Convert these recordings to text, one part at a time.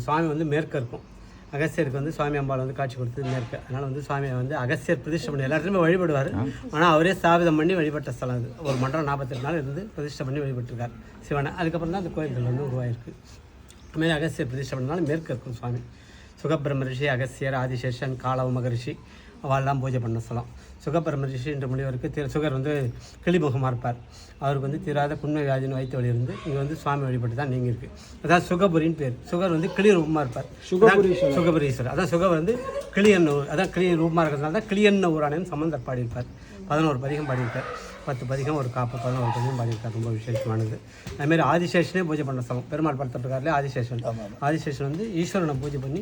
சுவாமி வந்து மேற்க இருக்கும். அகஸ்தியருக்கு வந்து சுவாமி அம்பாள் வந்து காட்சி கொடுத்தது மேற்கு. அதனால் வந்து சுவாமியை வந்து அகஸ்தியர் பிரதிஷ்டை பண்ணி எல்லாத்துலேயுமே வழிபடுவார். ஆனால் அவரே ஸ்தாபிதம் பண்ணி வழிபட்ட ஸ்தலம் அது. ஒரு மண்டலம் 48 நாள் இருந்து பிரதிஷ்டை பண்ணி வழிபட்டிருக்கார் சிவனை. அதுக்கப்புறம் தான் அந்த கோயில்கள் வந்து உருவாயிருக்கு. அதுமாதிரி அகஸ்தியர் பிரதிஷ்டை பண்ணனால மேற்கு இருக்கும் சுவாமி. சுகபிரம்ம ரிஷி, அகஸ்தியர், ஆதிசேஷன், காலவ மகரிஷி அவெல்லாம் பூஜை பண்ண ஸ்தலம். சுகபிரம்ம ரிஷி என்ற முனிவருக்கு சுகர் வந்து கிளிமுகமாக இருப்பார். அவருக்கு வந்து தீராத புண்மை வியாதின்னு வைத்த வழி இருந்து இங்கே வந்து சுவாமி வழிபட்டு தான் நீங்கள் இருக்குது. அதான் சுகபுரின்னு பேர். சுகர் வந்து கிளி ரூபமாக இருப்பார். சுகபுரீஸ்வரர். அதான் சுகர் வந்து கிளியன்ன ஊர். அதான் கிளி ரூபமாக இருக்கிறதுனால தான் கிளியன்ன ஊரானேன்னு சம்பந்தர் பாடியிருப்பார். 11 பதிகம் பாடியிருக்கார். 10 பதிகம் ஒரு காப்பு 11 பதிகம் பாடியிருக்கார். ரொம்ப விசேஷமானது. அதுமாரி ஆதிசேஷனே பூஜை பண்ண ஸ்தலம். பெருமாள் படுத்துருக்காருலே ஆதிசேஷன். ஆதிசேஷன் வந்து ஈஸ்வரனை பூஜை பண்ணி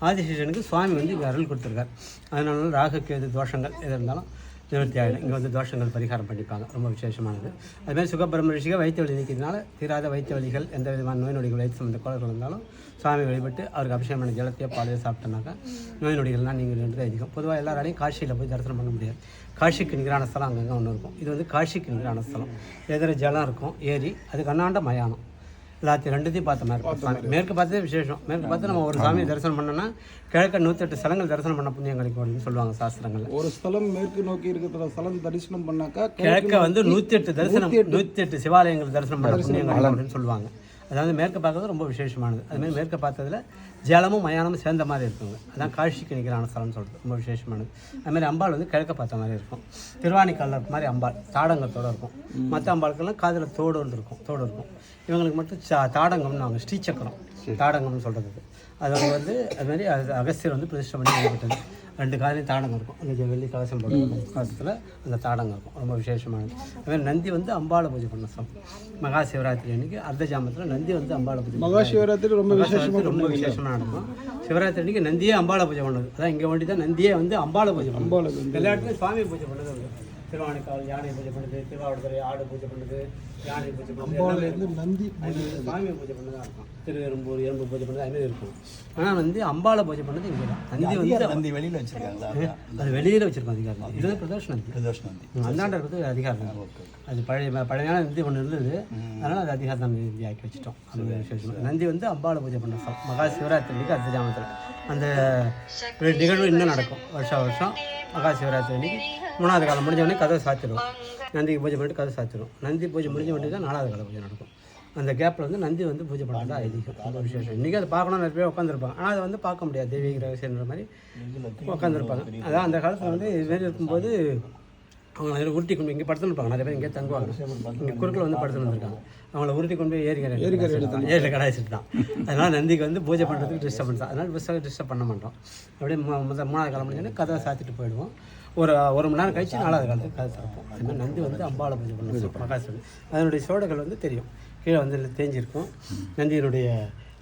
ஆதிசேஷனுக்கு சுவாமி வந்து இங்கே அருள் கொடுத்துருக்கார். அதனால ராகு கேது தோஷங்கள் எது இருந்தாலும் நிவர்த்தி ஆகிடும். இங்கே வந்து தோஷங்கள் பரிகாரம் பண்ணிப்பாங்க. ரொம்ப விசேஷமானது. அதுமாதிரி சுகபிரம்ம ரிஷிக வைத்த வலி நீக்கிறதுனால தீராத வைத்த வலிகள் எந்த விதமான நோய் நொடிகள் வயிற்று சம்பந்த கோளர்கள் இருந்தாலும் சுவாமி வழிபட்டு அவருக்கு அபிஷேகம் பண்ண ஜலத்தையோ பாலையோ சாப்பிட்டோன்னாக்கா நோய் நொடிகள்லாம் நீங்கள் அதிகம். பொதுவாக எல்லாராலையும் காசியில் போய் தரிசனம் பண்ண முடியாது. காசிக்கு நிகரான ஸ்தலம் அங்கங்கே ஒன்று இருக்கும். இது வந்து காசிக்கு நிகரான ஸ்தலம். எதிர ஜலம் இருக்கும், ஏரி, அதுக்கு அண்ணாண்ட மயானம். எல்லாத்தையும் ரெண்டுத்தையும் பார்த்த மாதிரி இருக்கும். மேற்கு பார்த்ததே விசேஷம். மேற்கு பார்த்து நம்ம ஒரு சாமியை தரிசனம் பண்ணோன்னா கிழக்க 108 ஸ்தலங்கள் தரிசனம் பண்ண புண்ணியம் கிடைக்கும் அப்படின்னு சொல்லுவாங்க சாஸ்திரங்கள். ஒரு ஸ்தலம் மேற்கு நோக்கி இருக்கிற ஸ்தலம் தரிசனம் பண்ணாக்கா கிழக்க வந்து 108 தரிசனம் 108 சிவாலயங்கள் தரிசனம் பண்ண புண்ணியம் கிடைக்கும் அப்படின்னு சொல்லுவாங்க. அதாவது மேற்க பார்க்கறது ரொம்ப விசேஷமானது. அதுமாதிரி மேற்க பார்த்ததில் ஜலமும் மயானமும் சேர்ந்த மாதிரி இருக்குங்க. அதான் காட்சிக்கு நிகரான ஸ்தலம்னு சொல்கிறது. ரொம்ப விசேஷமானது. அதுமாதிரி அம்பாள் வந்து கிழக்க பார்த்த மாதிரி இருக்கும். திருவாணிக்காலில் இருக்க மாதிரி அம்பாள் தாடங்கத்தோடு இருக்கும். மற்ற அம்பாளுக்கெல்லாம் காதில் தோடு இருக்கும். இவங்களுக்கு மட்டும் தாடங்கம்னு அவங்க ஸ்ரீசக்கரம் தாடங்கம்னு சொல்கிறது. அது வந்து அதுமாதிரி அகஸ்தியர் வந்து பிரதிஷ்டை பண்ணி வழிபட்டது. 2 காலையும் தாடங்கம் இருக்கும். அந்த வெள்ளி கவசம் போட்டு காலத்தில் அந்த தாடங்கம் இருக்கும். ரொம்ப விசேஷமானது. அதுமாதிரி நந்தி வந்து அம்பாளை பூஜை பண்ண ஸ்தலம். மகா சிவராத்திரி அன்றைக்கி அர்த்த ஜாமத்தில் நந்தி வந்து அம்பாளை பூஜை. மகா சிவராத்திரி ரொம்ப விசேஷமாக நடக்கும். சிவராத்திரி அன்றைக்கி நந்தியே அம்பாளை பூஜை பண்ணது. அதான் இங்கே வேண்டி தான் நந்தியே வந்து அம்பாளை பூஜை பண்ணுது. எல்லா இடத்துலையும் சுவாமி பூஜை பண்ணது உண்டு. திருவாணிக்கால் யானை பூஜை பண்ணுது, திருவாவடுதுறை ஆடு பூஜை பண்ணுது, யானை பூஜை பண்ணுது, நந்தி சுவாமி பூஜை பண்ணதான் இருக்கும். திருவெரும்பூர் எறும்பு பூஜை பண்ணது அதுமாதிரி இருக்கும். ஆனால் வந்து அம்பாளை பூஜை பண்ணது இங்கே தான். நந்தி வந்து நந்தி வெளியில் வச்சுருக்காங்களா? அது வெளியில் வச்சுருக்கோம் அதிகாரம். இது பிரதோஷ நந்தி. அந்தாண்ட இருக்கிறது அதிகாரம். அது பழையான நந்தி ஒன்று இருந்தது. அதனால் அது அதிகாரம் நந்தி ஆக்கி வச்சுட்டோம். அது விசேஷம். நந்தி வந்து அம்பாளை பூஜை பண்ண ஸ்தலம். மகா சிவராத்திரிக்கு அர்த்த ஜாமத்தில் அந்த நிகழ்வு இன்னும் நடக்கும். வருஷம் மகா சிவராத்திரி அன்றைக்கி 3வது காலம் முடிஞ்ச உடனே கதவை சாத்திடுவோம். நந்திக்கு பூஜை பண்ணிட்டு கதை சாத்திடுவோம். நந்தி பூஜை முடிஞ்ச உடனே தான் 4வது கால பூஜை நடக்கும். அந்த கேப்பில் வந்து நந்தி வந்து பூஜை பண்ணுறது ஐதீகம். ரொம்ப விசேஷம். இன்றைக்கி அதை பார்க்கணும் நிறைய பேர் உட்காந்துருப்பாங்க. ஆனால் அதை வந்து பார்க்க முடியாது. தெய்வீக ரகசியன்ற மாதிரி உட்காந்துருப்பாங்க. அதான் அந்த காலத்தில் வந்து இதுமாரி இருக்கும்போது அவங்க உருட்டி கொண்டு இங்கே படுத்துன்னு இருப்பாங்க. நிறைய பேர் இங்கே தங்குவாங்க. இங்கே குறுக்கில் வந்து படுத்துன்னு வந்துருக்காங்க. அவங்கள உருட்டி கொண்டு போய் ஏரிக்கரை கடாய்ச்சிட்டு தான். அதனால் நந்திக்கு வந்து பூஜை பண்ணுறதுக்கு டிஸ்டர்பன்ஸ் தான். அதனால் புதுசாக டிஸ்டர்ப் பண்ண மாட்டோம். அப்படியே 3வது காலம் முடிஞ்சோடனே கதவை சாத்திட்டு போயிடுவோம். ஒரு மணி நேரம் கழிச்சு 4வது காலத்துக்கு கதை திறப்போம். அதுமாதிரி நந்தி வந்து அம்பாளை பூஜை பண்ணுவோம். மகாசிவன் அதனுடைய சோடைகள் வந்து தெரியும். கீழே வந்து தேஞ்சிருக்கும். நந்தியினுடைய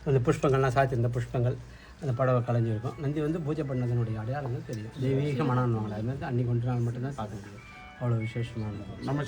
அந்த புஷ்பங்கள்லாம் சாத்திருந்த புஷ்பங்கள் அந்த படவை கலைஞ்சிருக்கும். நந்தி வந்து பூஜை பண்ணதனுடைய அடையாளங்கள் தெரியும். தெய்வீக மனம்வாங்க. அதுமாதிரி அன்றைக்கி 1 நாள் மட்டும்தான் பார்க்க முடியும். அவ்வளோ விசேஷமானது. நம்ம